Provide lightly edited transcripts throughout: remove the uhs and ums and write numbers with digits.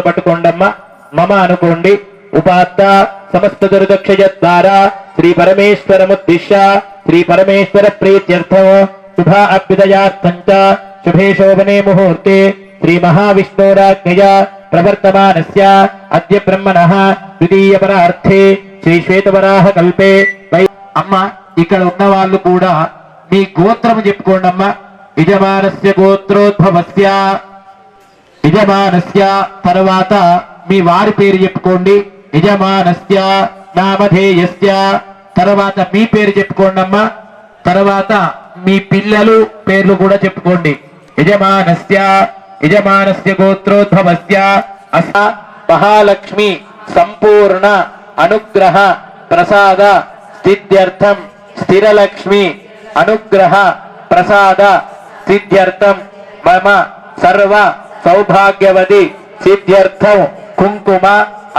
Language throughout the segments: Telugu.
పట్టుకోండమ్మా. మమ అనుకోండి. ఉపాత్త సమస్త దుర్దక్షయ ద్వారా శ్రీ పరమేశ్వరముద్దిశ్య శ్రీ పరమేశ్వర ప్రీత్యర్థం శుభ అభ్యుదయార్థం చ శుభే శోభనే ముహూర్తే శ్రీ మహావిష్ణోరాజ్ఞయ ప్రవర్తమానస్య అద్య బ్రహ్మణః ద్వితీయ పరార్థే శ్రీ శ్వేతవరాహ కల్పే. అమ్మ ఇక్కడ ఉన్న వాళ్ళు కూడా మీ గోత్రము చెప్పుకోండి అమ్మా. యజమానస్య గోత్రోద్భవస్య, యజమానస్య తర్వాత మీ వారి పేరు చెప్పుకోండి. యజమానస్య నామధేయస్య తర్వాత మీ పేరు చెప్పుకోండి అమ్మా. తర్వాత మీ పిల్లలు పేర్లు కూడా చెప్పుకోండి. యజమానస్య యజమానస్య గోత్రోద్భవస్య అస మహాలక్ష్మి సంపూర్ణ అనుగ్రహ ప్రసాద సిద్ధ్యర్థం స్థిరలక్ష్మి అనుగ్రహ ప్రసాద సిద్ధ్యర్థం మమ సర్వ సౌభాగ్యవతి సిద్ధ్యర్థం కుంకుమ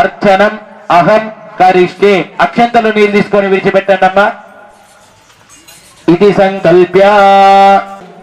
అర్చనం అహం కరిష్యే. అక్షంతలు నీళ్ళు తీసుకొని విడిచిపెట్టండి అమ్మా. ఇది సంకల్ప్య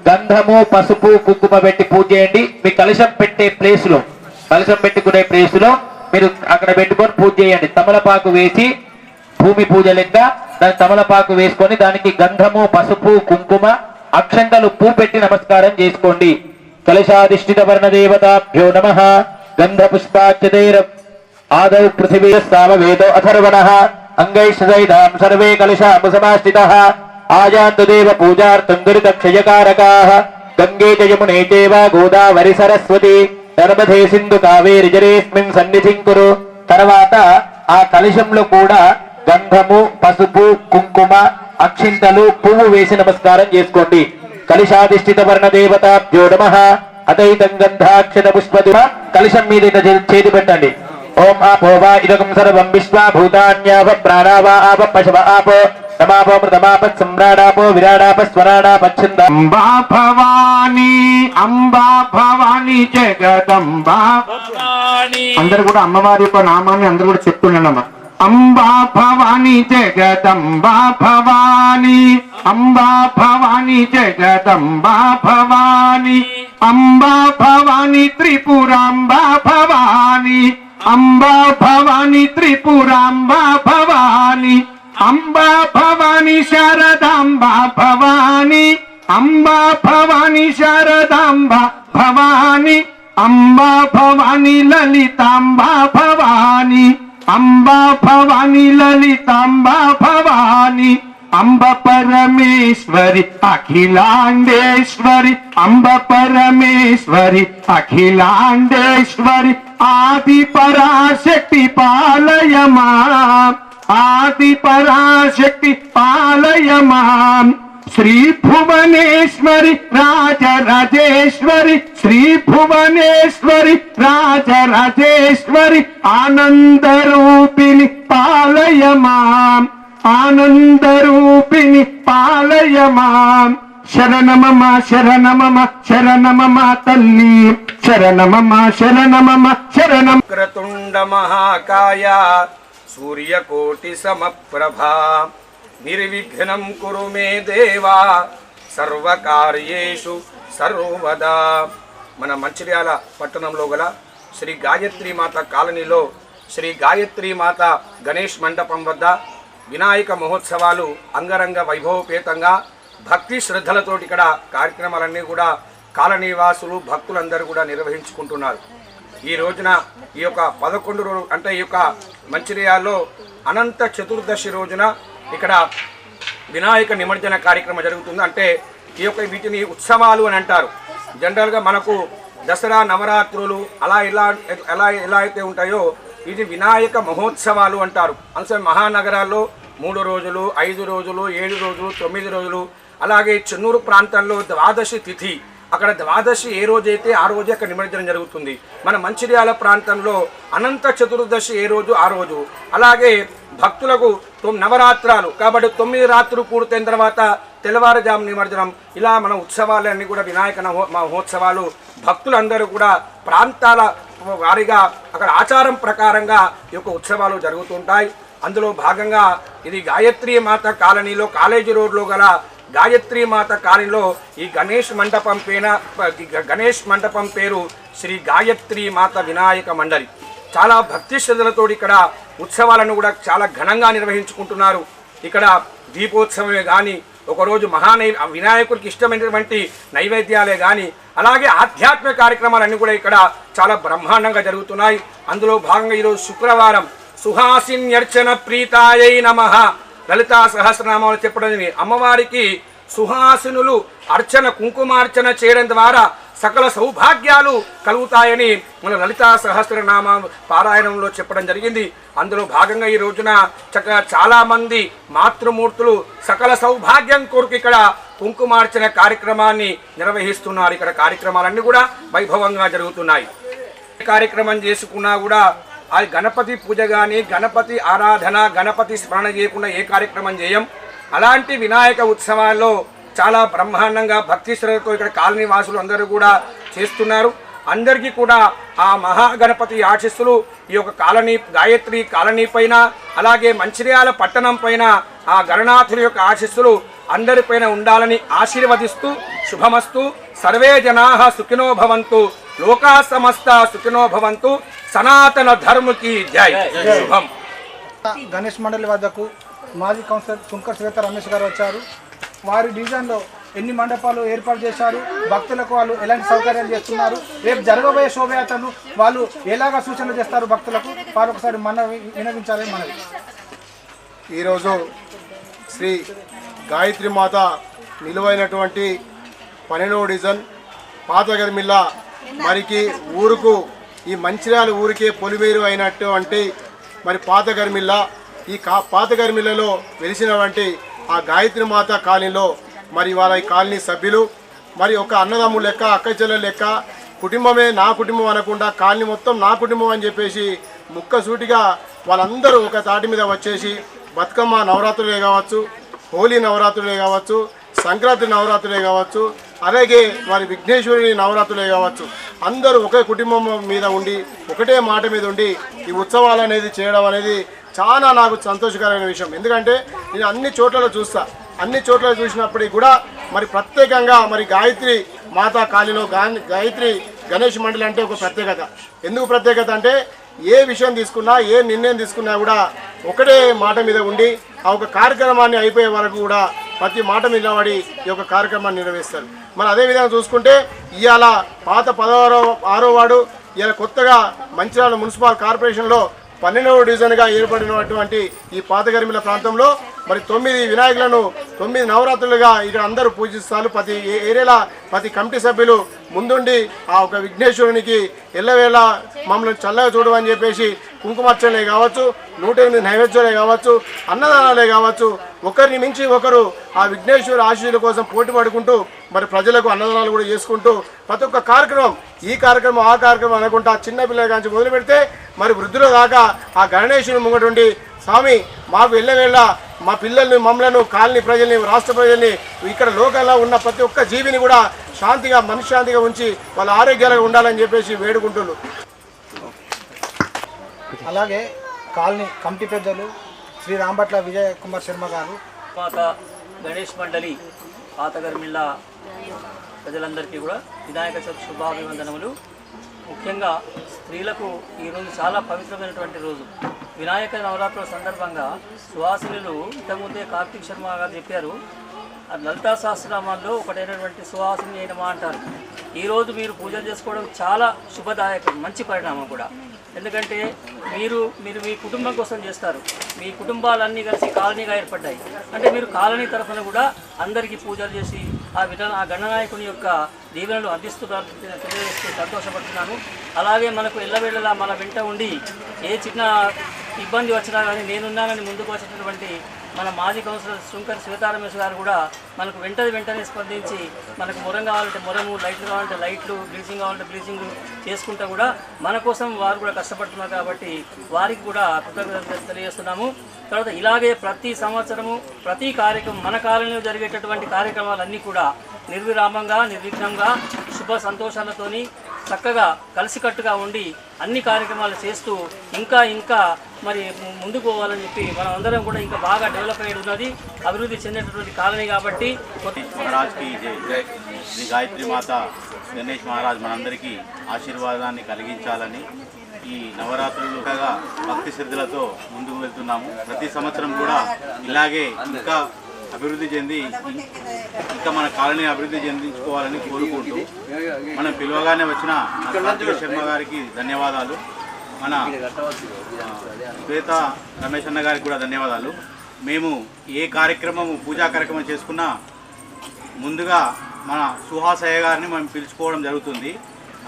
గంధము పసుపు కుంకుమ పెట్టి పూజ చేయండి. మీ కలశం పెట్టే ప్లేస్ లో, కలశం పెట్టుకునే ప్లేస్ లో మీరు అక్కడ పెట్టుకొని పూజ చేయండి. తమలపాకు వేసి భూమి పూజ లెక్క దాని తమలపాకు వేసుకొని దానికి గంధము పసుపు కుంకుమ అక్షంతలు పూ పెట్టి నమస్కారం చేసుకోండి. కలశాధిష్ఠిత వర్ణదేవతాభ్యో నమః. గంధ పుష్పాచ్యతైర్ ఆదౌ పృథివీ సామవేదో అథర్వణః అంగైశ్చైదాం సర్వే కలశాము సమాశ్రితః. ఆజాంతు దేవ పూజార్థం దురితక్షయకారకాః. గంగే చ యమునే చైవ గోదావరి సరస్వతి నర్మదే సింధు కావేరి జలేస్మిన్ సన్నిధిం కురు. తర్వాత ఆ కలశంలో కూడా గంధము పసుపు కుంకుమ అక్షింతలు పువ్వు వేసి నమస్కారం చేసుకోండి. కలశాధిష్ఠిత వర్ణ దేవతాభ్యో నమః. అతైతం గంధాక్షత పుష్పదు కలశం మీద చేతి పెట్టండి. ఓం ఆపో వా ఇదకం సర్వం విశ్వ భూతాన్యాప ప్రాణావా ఆప పశవ ఆపో నమాపో మృతమాపత్ సమ్రాడాపో విరాడాప స్వరాడాపచ్ఛంద. అంబా భవాని అంబా భవాని జగదంబా. అందరు కూడా అమ్మవారి యొక్క నామాన్ని అందరు కూడా చెప్తున్నానమ్మా. అంబా భవాని జగదంబా భవాని అంబా భవాని జగదంబా భవాని అంబా భవాని త్రిపురాంబా భవాని అంబా భవాని త్రిపురాంబా భవాని అంబా భవాని శారదాంబా భవాని అంబా భవాని శారదాంబా భవాని అంబా భవాని లలితాంబా భవాని అంబా భవాని లలితాంబా భవాని అంబ పరమేశ్వరి అఖిలాండేశ్వరి అంబ పరమేశ్వరి అఖిలాండేశ్వరి ఆది పరాశక్తి పాలయమా ఆది పరాశక్తి పాలయమా. శ్రీ భువనేశ్వరి రాజరాజేశ్వరి శ్రీ భువనేశ్వరి రాజరాజేశ్వరి ఆనందరూపిణి పాలయమా ఆనందరూపిణి పాలయమా. శరణమమ శరణమమ శరణమమ తల్లి శరణమమ శరణమమ శరణం. క్రతుండ మహాకాయ సూర్యకోటి సమప్రభా నిర్విఘ్నం కురు మే దేవా సర్వకార్యేషు సర్వదా. మన మంచిర్యాల పట్టణంలో గల శ్రీ గాయత్రీ మాత కాలనీలో శ్రీ గాయత్రీ మాత గణేష్ మండపం వద్ద వినాయక మహోత్సవాలు అంగరంగ వైభవపేతంగా భక్తి శ్రద్ధలతోటి ఇక్కడ కార్యక్రమాలన్నీ కూడా కాలనీవాసులు భక్తులందరూ కూడా నిర్వహించుకుంటున్నారు. ఈ రోజున ఈ యొక్క 11 రోజులు అంటే ఈ యొక్క మంచిర్యాలలో అనంత చతుర్దశి రోజున ఇక్కడ వినాయక నిమజ్జన కార్యక్రమం జరుగుతుంది. అంటే ఈ యొక్క వీటిని ఉత్సవాలు అని అంటారు. జనరల్గా మనకు దసరా నవరాత్రులు అలా ఎలా అయితే ఉంటాయో ఇది వినాయక మహోత్సవాలు అంటారు. అందుకే మహానగరాల్లో 3 రోజులు 5 రోజులు 7 రోజులు 9 రోజులు అలాగే చెన్నూరు ప్రాంతాల్లో ద్వాదశి తిథి అక్కడ ద్వాదశి ఏ రోజైతే ఆ రోజే అక్కడ నిమజ్జనం జరుగుతుంది. మన మంచిర్యాల ప్రాంతంలో అనంత చతుర్దశి ఏ రోజు ఆ రోజు. అలాగే భక్తులకు నవరాత్రాలు కాబట్టి 9 రాత్రులు పూర్తయిన తర్వాత తెల్లవారుజాము నిమజ్జనం. ఇలా మన ఉత్సవాలన్నీ కూడా వినాయక మహోత్సవాలు భక్తులందరూ కూడా ప్రాంతాల వారిగా అక్కడ ఆచారం ప్రకారంగా ఈ యొక్క ఉత్సవాలు జరుగుతుంటాయి. అందులో భాగంగా ఇది గాయత్రీ మాత కాలనీలో కాలేజీ రోడ్లో గల గాయత్రి మాత కాలనీలో ఈ గణేష్ మండపం పేరు శ్రీ గాయత్రి మాత వినాయక మండలి. చాలా భక్తి శ్రద్ధలతో ఇక్కడ ఉత్సవాలను కూడా చాలా ఘనంగా నిర్వహించుకుంటున్నారు. ఇక్కడ దీపోత్సవమే కానీ, ఒకరోజు వినాయకుడికి ఇష్టమైనటువంటి నైవేద్యాలే కానీ, అలాగే ఆధ్యాత్మిక కార్యక్రమాలన్నీ కూడా ఇక్కడ చాలా బ్రహ్మాండంగా జరుగుతున్నాయి. అందులో భాగంగా ఈరోజు శుక్రవారం సుహాసిన్యర్చన ప్రీతాయై నమః లలితా సహస్రనామాలు చెప్పడం జరిగింది. అమ్మవారికి సుహాసినులు అర్చన కుంకుమార్చన చేయడం ద్వారా సకల సౌభాగ్యాలు కలుగుతాయని మన లలితా సహస్రనామ పారాయణంలో చెప్పడం జరిగింది. అందులో భాగంగా ఈ రోజున చక్కగా చాలామంది మాతృమూర్తులు సకల సౌభాగ్యం కొరకు ఇక్కడ కుంకుమార్చన కార్యక్రమాన్ని నిర్వహిస్తున్నారు. ఇక్కడ కార్యక్రమాలన్నీ కూడా వైభవంగా జరుగుతున్నాయి. కార్యక్రమం చేసుకున్నా కూడా ఆ గణపతి పూజ కానీ, గణపతి ఆరాధన, గణపతి స్మరణ చేయకుండా ఏ కార్యక్రమం చేయం. అలాంటి వినాయక ఉత్సవాల్లో చాలా బ్రహ్మాండంగా భక్తి శ్రద్ధతో ఇక్కడ కాలనీ వాసులు అందరూ కూడా చేస్తున్నారు. అందరికీ కూడా ఆ మహాగణపతి ఆశీస్సులు ఈ యొక్క గాయత్రి కాలనీ పైన, అలాగే మంచిర్యాల పట్టణం పైన ఆ గణనాథుని యొక్క ఆశీస్సులు అందరిపైన ఉండాలని ఆశీర్వదిస్తూ శుభమస్తు. సర్వే జనాః సుఖినో భవంతు, లోకా సమస్త సుఖినో భవంతు, సనాతన ధర్మకి జై. శుభం. గణేష్ మండలి వద్దకు మాజీ కౌన్సిలర్ సుంకర్ శ్వేత రమేష్ గారు వచ్చారు. వారి డివిజన్లో ఎన్ని మండపాలు ఏర్పాటు చేశారు, భక్తులకు వాళ్ళు ఎలాంటి సౌకర్యాలు చేస్తున్నారు, రేపు జరగబోయే శోభయాత్రలు వాళ్ళు ఎలాగా సూచనలు చేస్తారు భక్తులకు, వారు ఒకసారి వినవించాలని మనవి. ఈరోజు శ్రీ గాయత్రి మాత నిలువైనటువంటి 12వ డివిజన్ పాతగర్మిల్ల మరికి ఊరుకు ఈ మంచిర్యాల ఊరికే పొలిమేరు అయినటువంటి మరి పాతగర్మిల్ల, ఈ పాతగర్మిల్లలో వెలిసినటువంటి ఆ గాయత్రి మాత కాలనీలో మరి వాళ్ళ ఈ కాలనీ సభ్యులు మరి ఒక అన్నదమ్ముల లెక్క, అక్క చెల్లెల లెక్క, కుటుంబమే నా కుటుంబం అనకుండా కాలనీ మొత్తం నా కుటుంబం అని చెప్పేసి ముక్కసూటిగా వాళ్ళందరూ ఒక తాటి మీద వచ్చేసి బతుకమ్మ నవరాత్రులే కావచ్చు, హోలీ నవరాత్రులే కావచ్చు, సంక్రాంతి నవరాత్రులే కావచ్చు, అలాగే మరి విఘ్నేశ్వరుని నవరాత్రులే కావచ్చు, అందరూ ఒకే కుటుంబం మీద ఉండి ఒకటే మాట మీద ఉండి ఈ ఉత్సవాలు అనేది చేయడం అనేది చాలా నాకు సంతోషకరమైన విషయం. ఎందుకంటే నేను అన్ని చోట్లలో చూస్తా, అన్ని చోట్ల చూసినప్పటికీ కూడా మరి ప్రత్యేకంగా మరి గాయత్రి మాతా కాలనీలో గాయత్రి గణేష్ మండలి అంటే ఒక ప్రత్యేకత. ఎందుకు ప్రత్యేకత అంటే ఏ విషయం తీసుకున్నా, ఏ నిర్ణయం తీసుకున్నా కూడా ఒకటే మాట మీద ఉండి ఆ ఒక కార్యక్రమాన్ని అయిపోయే వరకు కూడా ప్రతి మాట మీద నిలబడి ఈ యొక్క కార్యక్రమాన్ని నిర్వహిస్తారు. మరి అదేవిధంగా చూసుకుంటే ఇవాళ పాత 16వ వార్డు ఇవాళ కొత్తగా మంచిర్యాల మున్సిపల్ కార్పొరేషన్లో 12వ డివిజన్గా ఏర్పడినటువంటి ఈ పాతగర్మిల ప్రాంతంలో మరి 9 వినాయకులను 9 నవరాత్రులుగా ఇక్కడ అందరూ పూజిస్తారు. ప్రతి ఏరియాలో ప్రతి కమిటీ సభ్యులు ముందుండి ఆ ఒక విఘ్నేశ్వరునికి ఎల్లవేళ మమ్మల్ని చల్లగా చూడమని చెప్పేసి కుంకుమార్చనలే కావచ్చు, 108 నైవేద్యాలే కావచ్చు, అన్నదానాలే కావచ్చు, ఒకరిని మించి ఒకరు ఆ విఘ్నేశ్వర ఆశీస్సుల కోసం పోటీ పడుకుంటూ మరి ప్రజలకు అన్నదానాలు కూడా చేసుకుంటూ ప్రతి ఒక్క కార్యక్రమం ఈ కార్యక్రమం ఆ కార్యక్రమం అనుకుంటా చిన్నపిల్లల కాంచి మొదలు పెడితే మరి వృద్ధుల దాకా ఆ గణేశుని ముంగటుండి స్వామి మాకు వెళ్ళవేళ మా పిల్లల్ని, మమ్మలను, కాలనీ ప్రజల్ని, రాష్ట్ర ప్రజల్ని, ఇక్కడ లోకల్లో ఉన్న ప్రతి ఒక్క జీవిని కూడా శాంతిగా మనశ్శాంతిగా ఉంచి వాళ్ళ ఆరోగ్యాలుగా ఉండాలని చెప్పేసి వేడుకుంటున్నారు. అలాగే కాలనీ కమిటీ పెద్దలు శ్రీ రాంభట్ల విజయ్ కుమార్ శర్మ గారు, మాత గణేష్ మండలి పాతగర్మిల్ల ప్రజలందరికీ కూడా వినాయక చవితి శుభాభివందనములు. ముఖ్యంగా స్త్రీలకు ఈరోజు చాలా పవిత్రమైనటువంటి రోజు. వినాయక నవరాత్రుల సందర్భంగా సుహాసినులు ఇంతకుముందే కార్తీక్ శర్మ గారు చెప్పారు, లలితా సహస్రనామాల్లో ఒకటైనటువంటి సుహాసిని అయినమా అంటారు. ఈరోజు మీరు పూజలు చేసుకోవడం చాలా శుభదాయకం, మంచి పరిణామం కూడా. ఎందుకంటే మీరు మీ కుటుంబం కోసం చేస్తారు. మీ కుటుంబాలన్నీ కలిసి కాలనీగా ఏర్పడ్డాయి. అంటే మీరు కాలనీ తరఫున కూడా అందరికీ పూజలు చేసి ఆ గణనాయకుని యొక్క దీవెనలు అందిస్తున్నారు తెలియజేస్తూ సంతోషపడుతున్నాను. అలాగే మనకు ఎల్లవేళలా మన వెంట ఉండి ఏ చిన్న ఇబ్బంది వచ్చినా కానీ నేనున్నానని ముందుకు వచ్చినటువంటి మన మాజీ కౌన్సిలర్ శుంకర్ శ్వేతారమేష్ గారు కూడా మనకు వెంటనే స్పందించి మనకు మొరం కావాలంటే మొరము, లైట్లు కావాలంటే లైట్లు, బ్లీచింగ్ కావాలంటే బ్లీచింగ్ చేసుకుంటూ కూడా మన కోసం వారు కూడా కష్టపడుతున్నారు. కాబట్టి వారికి కూడా కృతజ్ఞతలు తెలియజేస్తున్నాము. తర్వాత ఇలాగే ప్రతి సంవత్సరము ప్రతి కార్యక్రమం మన కాలనీలో జరిగేటటువంటి కార్యక్రమాలన్నీ కూడా నిర్విరామంగా, నిర్విఘ్నంగా, శుభ సంతోషాలతోని చక్కగా కలిసికట్టుగా ఉండి అన్ని కార్యక్రమాలు చేస్తూ ఇంకా ఇంకా మరి ముందుకు పోవాలని చెప్పి మనం అందరం కూడా ఇంకా బాగా డెవలప్ అయ్యి ఉన్నది, అభివృద్ధి చెందినటువంటి కాలనీ కాబట్టి. మహారాజ్కి జై. శ్రీ గాయత్రి మాత గణేష్ మహారాజ్ మనందరికీ ఆశీర్వాదాన్ని కలిగించాలని ఈ నవరాత్రులుగా భక్తి శ్రద్ధలతో ముందుకు వెళ్తున్నాము. ప్రతి సంవత్సరం కూడా ఇలాగే ఇంకా అభివృద్ధి చెంది ఇంకా మన కాలనీ అభివృద్ధి చెందించుకోవాలని కోరుకుంటూ మనం పిలవగానే వచ్చిన కార్తీక శర్మ గారికి ధన్యవాదాలు, మన శ్వేత రమేష్ అన్న గారికి కూడా ధన్యవాదాలు. మేము ఏ పూజా కార్యక్రమం చేసుకున్నా ముందుగా మన సుహాస్ అయ్య గారిని మనం పిలుచుకోవడం జరుగుతుంది.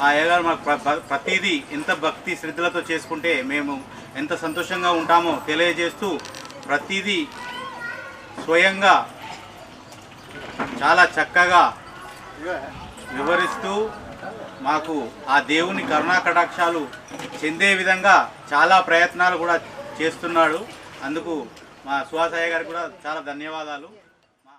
ఆ అయ్య గారు మాకు ప్రతిదీ ఎంత భక్తి శ్రద్ధలతో చేసుకుంటే మేము ఎంత సంతోషంగా ఉంటామో తెలియజేస్తూ ప్రతిదీ స్వయంగా చాలా చక్కగా వివరిస్తూ మాకు ఆ దేవుని కరుణా కటాక్షాలు చెందే విధంగా చాలా ప్రయత్నాలు కూడా చేస్తున్నాడు. అందుకు మా సుహాస్ అయ్య గారికి కూడా చాలా ధన్యవాదాలు.